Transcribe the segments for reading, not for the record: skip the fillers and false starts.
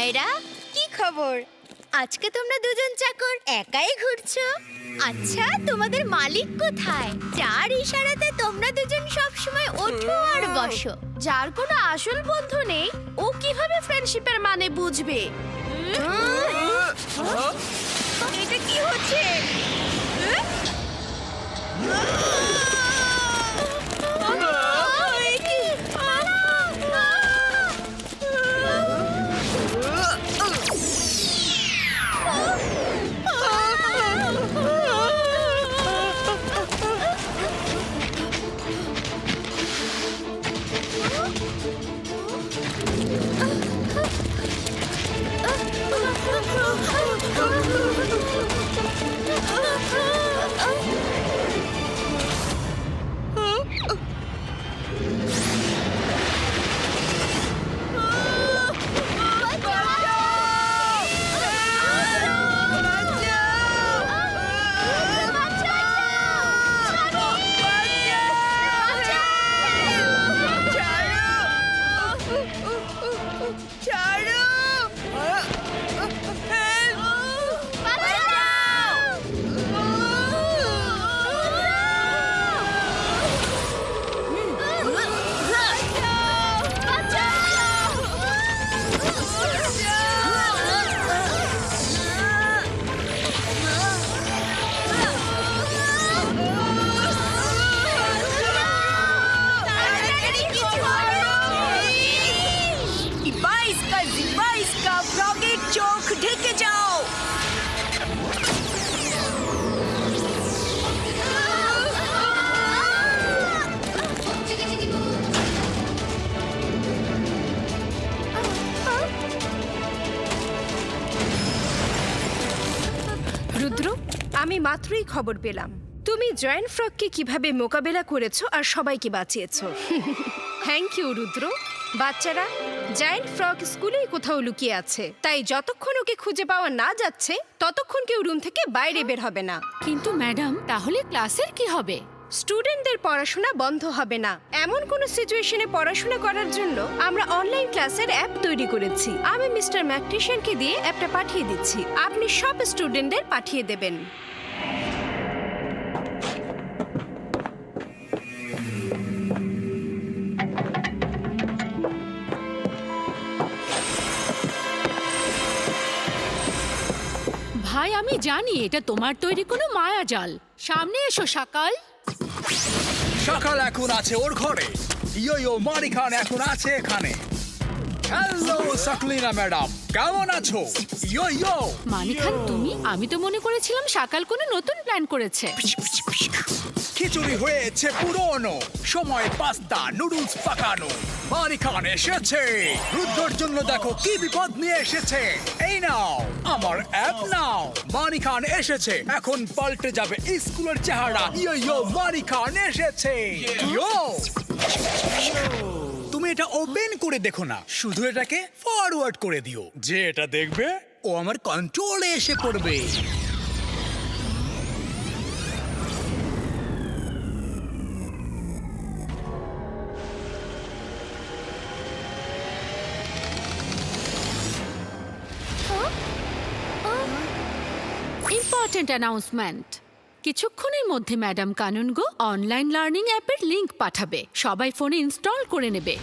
মায়রা, কি খবর? আজকে তোমরা দুজন চাকর একাই ঘুরছো। আচ্ছা, তোমাদের মালিক কোথায়, যার ইশারাতে তোমরা দুজন সব সময় ওঠো আর বসো? যার কোনো আসল বন্ধু নেই, ও কিভাবে ফ্রেন্ডশিপের মানে বুঝবে? এটা কি হচ্ছে? চোখ ঢেকে যাও। রুদ্র, আমি মাত্রই খবর পেলাম তুমি জয়েন্ট ফ্রগকে কিভাবে মোকাবেলা করেছো আর সবাইকে বাঁচিয়েছো। থ্যাংক ইউ রুদ্র। বাচ্চারা, জায়ান্ট ফ্রগ স্কুলেই কোথাও লুকিয়ে আছে, তাই যতক্ষণ ওকে খুঁজে পাওয়া না যাচ্ছে ততক্ষণ কেউ রুম থেকে বাইরে বের হবে না। কিন্তু ম্যাডাম, তাহলে ক্লাসের কি হবে? স্টুডেন্টদের পড়াশোনা বন্ধ হবে না। এমন কোনো সিচুয়েশনে পড়াশোনা করার জন্য আমরা অনলাইন ক্লাসের অ্যাপ তৈরি করেছি। আমি মিস্টার ম্যাকটিশিয়ানকে দিয়ে অ্যাপটা পাঠিয়ে দিচ্ছি, আপনি সব স্টুডেন্টদের পাঠিয়ে দেবেন। ভাই, আমি জানি এটা তোমার তৈরি কোনো মায়াজাল। সামনে এসো সকাল। সকাল এখন আছে ওর ঘরে, ইয়ো মারিখান এখন আছে এখানে। হ্যালো সাকলিনা ম্যাডাম, কেমন আছো? ইয়ো মানিখান, তুমি? আমি তো মনে করেছিলাম সকাল কোনো নতুন প্ল্যান করেছে। খিচুড়ি হয়েছে পুরনো, সময় পাস্তা নুডলস পাকানো। মারিখান এসেছে, রুদ্রর জন্য দেখো কি বিপদ নিয়ে এসেছে। এই নাও আমার অ্যাপ নাও। মারিখান এসেছে, এখন পাল্টে যাবে স্কুলের চেহারা। ইয়ো মারিখান এসেছে। ইয়ো, তুমি এটা ওপেন করে দেখো না, শুধু এটাকে ফরওয়ার্ড করে দিও। যে এটা দেখবে ও আমার কন্ট্রোলে এসে পড়বে। Important announcement. কিছুক্ষণের মধ্যে ম্যাডাম কানুনগো অনলাইন লার্নিং অ্যাপের লিংক পাঠাবে। সবাই ফোনে ইনস্টল করে নেবে।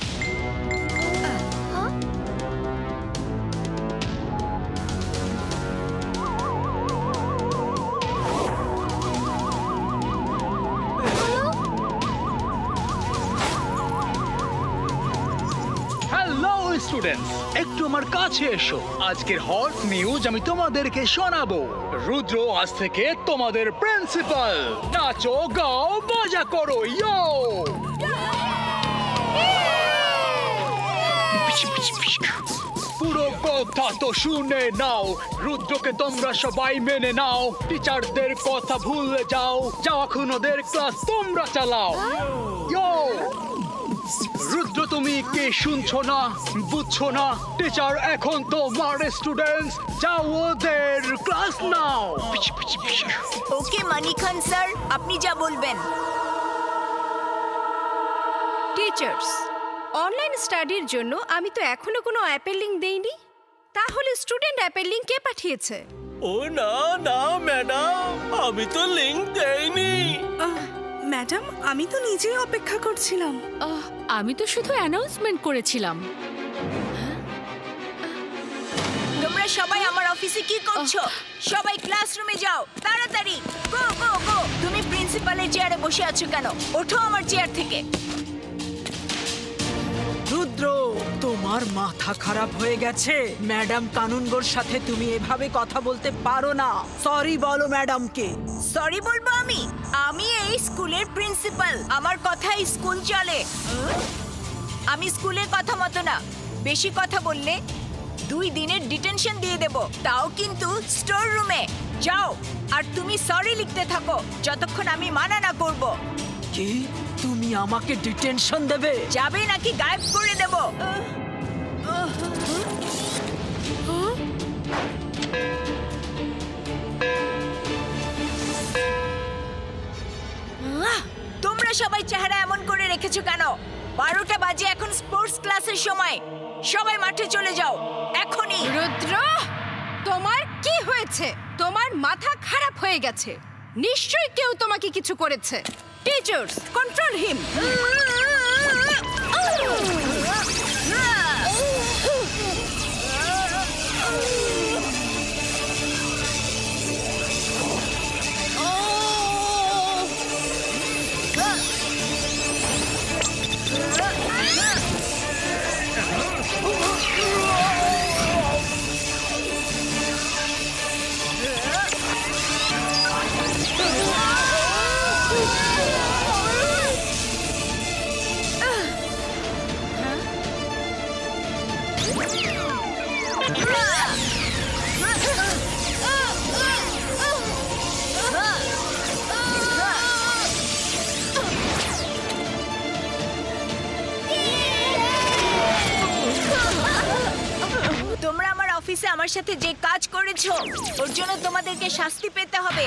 হ্যালো স্টুডেন্টস, একটু আমার কাছে এসো। আজকের হট নিউজ আমি তোমাদেরকে শোনাবো। রুদ্র আজ থেকে তোমাদের প্রিন্সিপাল। নাচো, গাও, মজা করো। ইয়ো, পুরো কথা তো শুনে নাও। রুদ্রকে তোমরা সবাই মেনে নাও। টিচারদের কথা ভুলে যাও, এখন ওদের ক্লাস তোমরা চালাও। ইয়ো, রুদ্র তুমি কে শুনছো না, বুঝছো না? টিচার এখন তোমার স্টুডেন্টস, যাও ওদের ক্লাস নাও। ওকে মানিখান স্যার, আপনি যা বলবেন। টিচার্স, অনলাইন স্টাডির জন্য আমি তো এখনো কোনো অ্যাপের লিংক দেইনি। তাহলে স্টুডেন্ট অ্যাপের লিংক কে পাঠিয়েছে? ও না না ম্যাডাম, আমি তো লিংক দেইনি। ম্যাডাম, আমি তো নিজেই অপেক্ষা করছিলাম। আমি তো শুধু অ্যানাউন্সমেন্ট করেছিলাম। তোমরা সবাই আমার অফিসে কি করছো? সবাই ক্লাসরুমে যাও তাড়াতাড়ি। গো গো গো। তুমি প্রিন্সিপালের চেয়ারে বসে আছো কেন? ওঠো আমার চেয়ার থেকে। রুদ্র, তোমার মাথা খারাপ হয়ে গেছে। ম্যাডাম কানুনগোর সাথে তুমি এভাবে কথা বলতে পারো না। সরি বলো ম্যাডামকে। সরি বলবো আমি? আমি এই স্কুলের প্রিন্সিপাল, আমার কথাই স্কুল চলে। আমি স্কুলের কথা মতো না। বেশি কথা বললে 2 দিনের ডিটেনশন দিয়ে দেব, তাও কিন্তু স্টোর রুমে। যাও আর তুমি সরি লিখতে থাকো যতক্ষণ আমি মানা না করব। কি তুমি আমাকে ডিটেনশন দেবে? যাবে নাকি গায়েব করে দেব? তোমরা সবাই চেহারা এমন করে রেখেছো কেন? 12টা বাজে, এখন স্পোর্টস ক্লাসের সময়। সবাই মাঠে চলে যাও এখনই। রুদ্র, তোমার কি হয়েছে? তোমার মাথা খারাপ হয়ে গেছে। নিশ্চয়ই কেউ তোমাকে কিছু করেছে। টিচার্স, কন্ট্রোল হিম। তোমরা আমার অফিসে আমার সাথে যে কাজ করেছো ওর জন্য তোমাদেরকে শাস্তি পেতে হবে।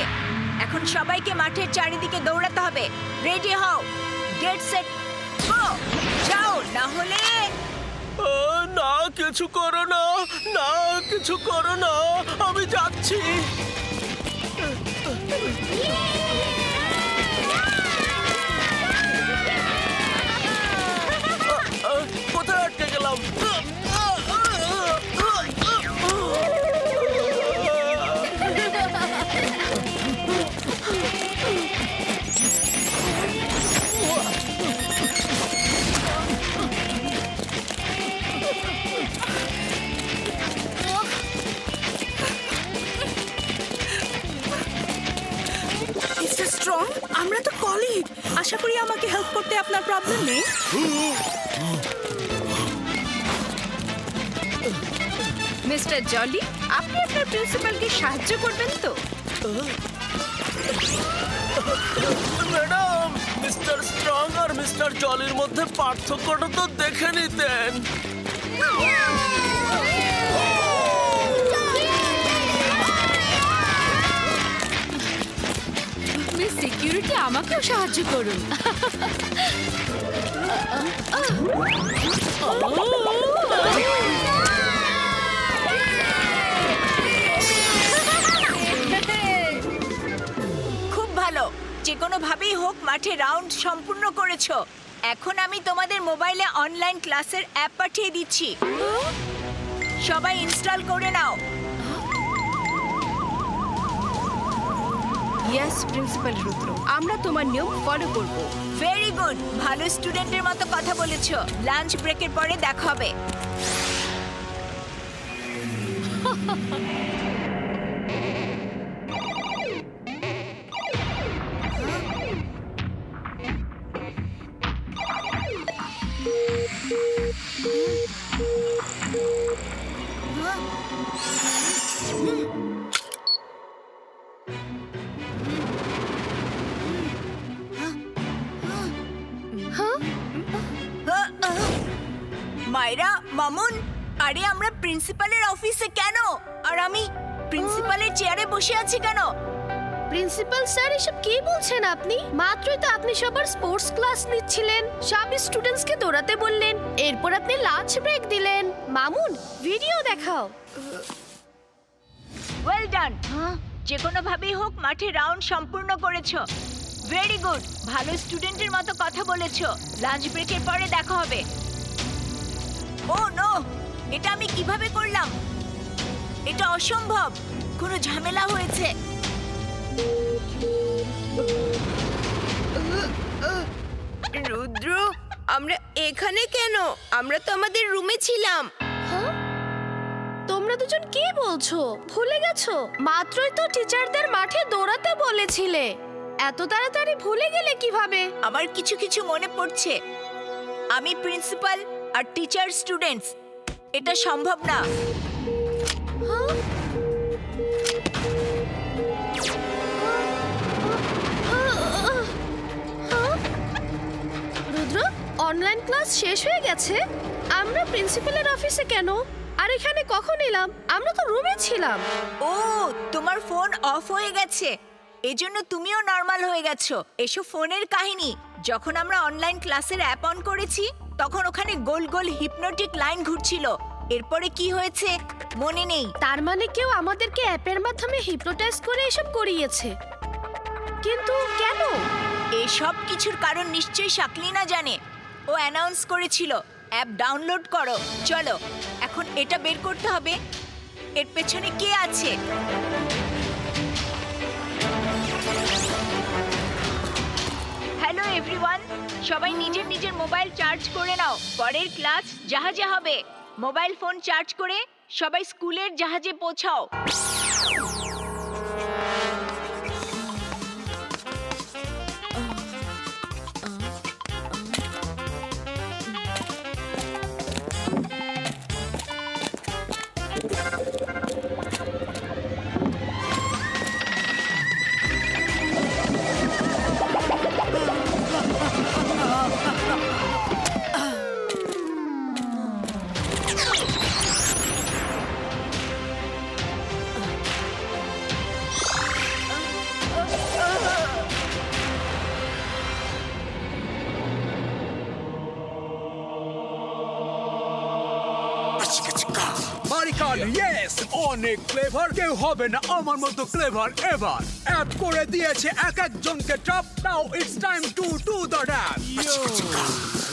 এখন সবাইকে মাঠের চারিদিকে দৌড়াতে হবে। রেডি হও, গেট সেট গো। যাও, না হলে না কিছু করো না, না কিছু করো না, আমি যাচ্ছি। কোথায় আটকে গেলাম? মিস্টার স্ট্রং, আমরা তো কলিগ। আশা করি আমাকে হেল্প করতে আপনার প্রবলেম নেই। মিস্টার জলি, আপনি আপনার প্রিন্সিপালকে সাহায্য করবেন তো? ম্যাডাম, মিস্টার স্ট্রং আর মিস্টার জলির মধ্যে পার্থক্যটা তো দেখে নিতেন। মিস সিকিউরিটি, আমাকেও সাহায্য করুন। খুব ভালো। যে কোনো ভাবেই হোক মাঠে রাউন্ড সম্পূর্ণ করেছো। এখন আমি তোমাদের মোবাইলে অনলাইন ক্লাসের অ্যাপ পাঠিয়ে দিচ্ছি। সবাই ইনস্টল করে নাও। ইয়েস প্রিন্সিপাল রুদ্র, আমরা তোমার নিয়ম ফলো করব। ভেরি গুড, ভালো স্টুডেন্টের মতো কথা বলেছো। লাঞ্চ ব্রেকের পরে দেখা হবে। মায়রা, মামুন, আরে আমরা প্রিন্সিপালের অফিসে কেন? আর আমি প্রিন্সিপালের চেয়ারে বসে আছি কেন? প্রিন্সিপাল স্যার এসব কি বলছেন আপনি? মাত্রই তো আপনি সবার স্পোর্টস ক্লাস নিচ্ছিলেন, সব স্টুডেন্টসকে দৌড়াতে বললেন, এরপর আপনি লাঞ্চ ব্রেক দিলেন। মামুন, ভিডিও দেখাও। Well done. যে কোনো ভাবেই হোক মাঠে রাউন্ড সম্পূর্ণ করেছো। ভেরি গুড, ভালো স্টুডেন্টের মতো কথা বলেছো। লাঞ্চ ব্রেকের পরে দেখা হবে। ও নো, এটা আমি কিভাবে করলাম? এটা অসম্ভব। কোনো ঝামেলা হয়েছে। রুদ্র, আমরা এখানে কেন? আমরা তো আমাদের রুমে ছিলাম। তোমরা দুজন কি বলছো? ভুলে গেছো? মাত্রই তো টিচারদের মাঠে দৌড়াতে বলেছিলে। এত তাড়াতাড়ি ভুলে গেলে কিভাবে? আমার কিছু কিছু মনে পড়ছে। আমি প্রিন্সিপাল আর টিচার স্টুডেন্টস, এটা সম্ভব না। রুদ্র, অনলাইন ক্লাস শেষ হয়ে গেছে? আমরা প্রিন্সিপালের অফিসে কেন? আর এখানে কখন এলাম? আমরা তো রুমে ছিলাম। ও, তোমার ফোন অফ হয়ে গেছে, এজন্য তুমিও নর্মাল হয়ে গেছো। এসো ফোনের কাহিনী। যখন আমরা অনলাইন ক্লাসের অ্যাপ অন করেছি তখন ওখানে গোল গোল হিপনোটিক লাইন ঘুরছিল। এরপরে কি হয়েছে মনে নেই। তার মানে কেউ আমাদেরকে অ্যাপের মাধ্যমে হিপনোটাইজ করে এসব করিয়েছে। কিন্তু কেন? এই সব কিছুর কারণ নিশ্চয়ই শাকলিনা জানে। ও অ্যানাউন্স করেছিল অ্যাপ ডাউনলোড করো। চলো এখন এটা বের করতে হবে। এর পেছনে কে আছে? হ্যালো এভরিওয়ান, সবাই নিজের নিজের মোবাইল চার্জ করে নাও। পরের ক্লাস জাহাজে হবে। মোবাইল ফোন চার্জ করে সবাই স্কুলের জাহাজে পৌঁছাও। মানিকান, ইয়েস, অনেক ক্লেভার। কেউ হবে না আমার মতো ক্লেভার এভার। অ্যাপ করে দিয়েছে এক একজনকে top. Now it's time to do the dance.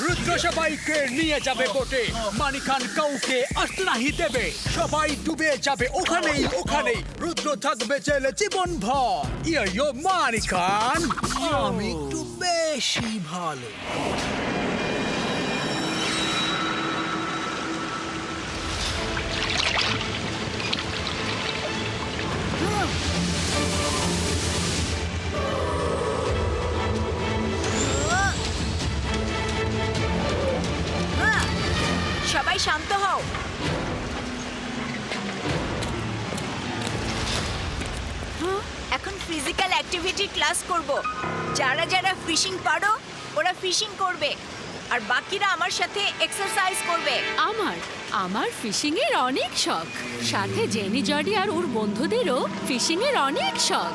Rudra সবাইকে নিয়ে যাবে বোটে। মানিকান কাউকে আসতে নাহি দেবে। সবাই ডুবে যাবে ওখানেই ওখানেই। রুদ্র থাকবে জেলে জীবন ভর। ইয়ো মানিকান, আমি একটু বেশি ভালো। সবাই শান্ত হও। এখন ফিজিক্যাল অ্যাক্টিভিটি ক্লাস করব। যারা যারা ফিশিং পারো ওরা ফিশিং করবে, আর বাকিরা আমার সাথে এক্সারসাইজ করবে। আমার ফিশিং এর অনেক শখ। সাথে জেনি, জডি আর ওর বন্ধুদেরও ফিশিং এর অনেক শখ।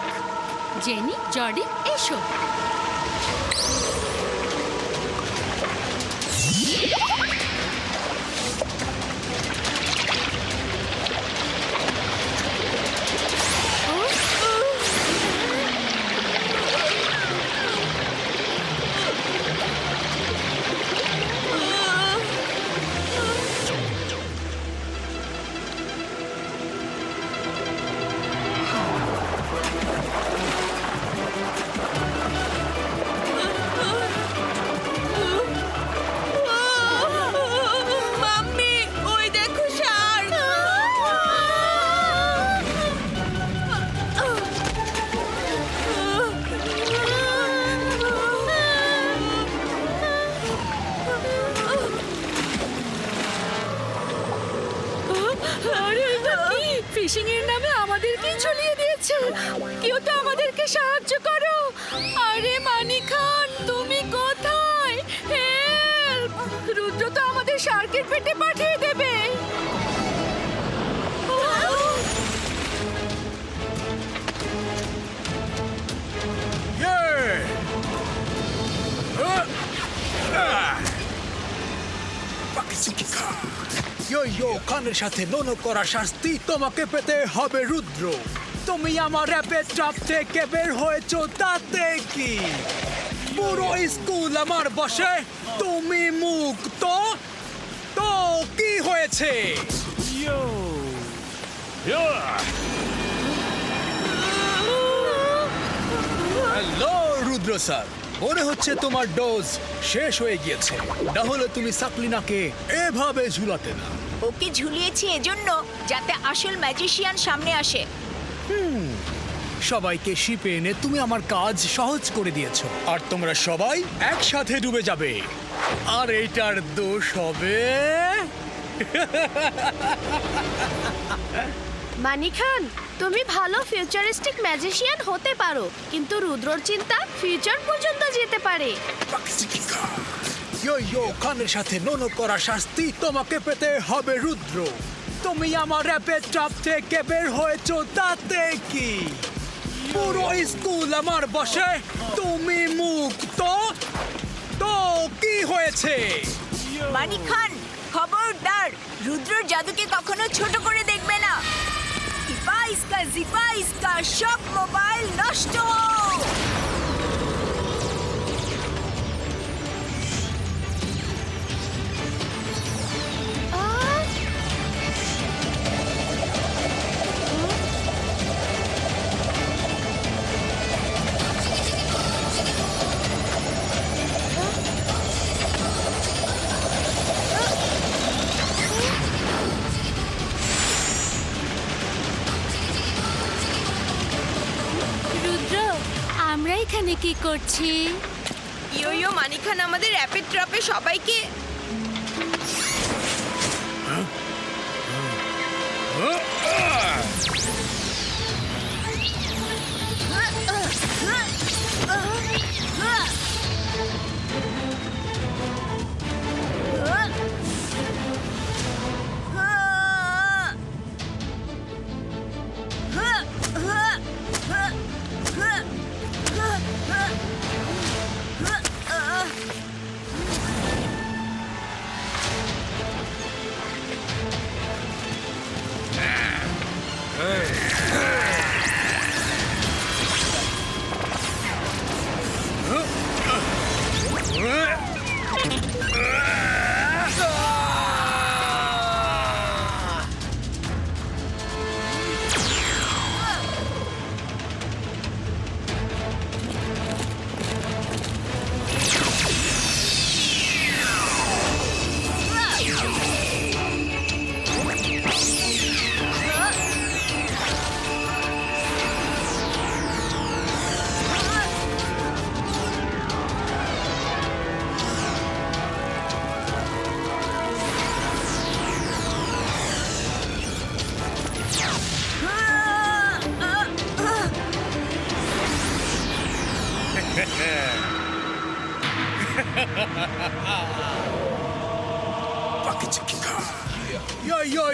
জেনি, জডি, এসো। ফিশিং এর নামে আমাদেরকে ঝুলিয়ে দিয়েছে। কেউ তো আমাদেরকে সাহায্য করো। আরে মানিকান, তুমি কোথায়? হেল্প! রুদ্র তো আমাদের শার্কের পেটে পাঠিয়ে দেবে। ইয়ো খানের সাথে নোনো করা শাস্তি তোমাকে পেতে হবে রুদ্র। তুমি আমার র্যাপের টপ থেকে বের হয়েছো তাতে কি? পুরো স্কুল আমার বসে, তুমি মুক্ত। তো কি হয়েছে? হ্যালো রুদ্র স্যার, মনে হচ্ছে তোমার ডোজ শেষ হয়ে গিয়েছে। তাহলে তুমি সাকলিনাকে এভাবে ঝুলাতে না। ওকে ঝুলিয়েছি এজন্য যাতে আসল ম্যাজিশিয়ান সামনে আসে। সবাইকে শিপে এনে তুমি আমার কাজ সহজ করে দিয়েছো, আর তোমরা সবাই একসাথে ডুবে যাবে। আর এইটার দোষ হবে মানি খান, তুমি ভালো ফিউচারিস্টিক ম্যাজিশিয়ান হতে পারো, কিন্তু রুদ্রর চিন্তা ফিউচার পর্যন্ত যেতে পারে। ইয়ো খানের সাথে নোনো করা শাস্তি তোমাকে পেতে হবে রুদ্র। তুমি আমার র্যাপের টপ থেকে বের হয়েছো তাতে কি? পুরো স্কুল আমার বসে, তুমি মুক্ত। তো কি হয়েছে? মানিক খান, খবরদার, রুদ্রর জাদুকে কখনো ছোট করে দেখবে না। জিপা ইস্কা সব মোবাইল নষ্ট। রুদ্র, আমরা এখানে কি করছি? ইয়ো মানি খান আমাদের র্যাপিড ট্রাপে সবাইকে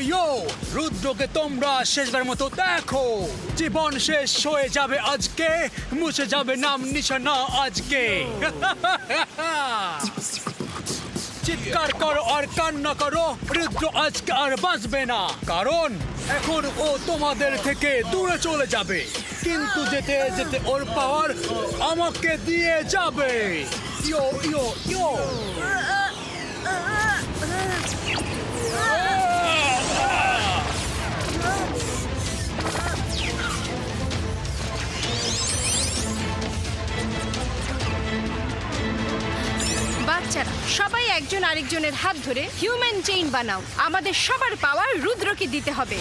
ইয়ো রুদ্রকে তোমরা শেষবার মতো দেখো। জীবন শেষ হয়ে যাবে আজকে, মুছে যাবে নাম নিশানা আজকে। চিৎকার করো আর কান্না করো, রুদ্র আজকে আর বাঁচবে না, কারণ এখন ও তোমাদের থেকে দূরে চলে যাবে। কিন্তু যেতে যেতে ওর পাওয়ার আমাকে দিয়ে যাবে। ইয়ো ইয়ো ইয়ো বাচ্চারা সবাই একজন আরেকজনের হাত ধরে হিউম্যান চেইন বানাও। আমাদের সবার পাওয়ার রুদ্রকে দিতে হবে।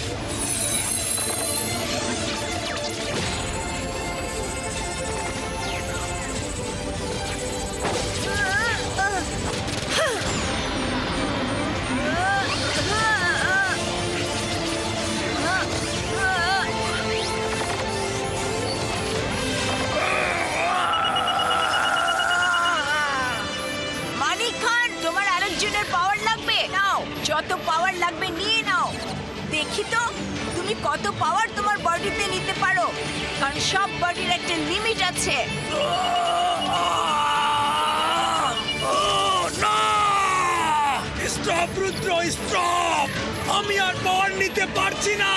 পাওয়ার লাগবে, নাও যত পাওয়ার লাগবে নিয়ে নাও। দেখি তো তুমি কত পাওয়ার তোমার বডিতে নিতে পারো, কারণ সব বডির একটা লিমিট আছে। স্টপ রুদ্র স্টপ, আমি আর পাওয়ার নিতে পারছি না।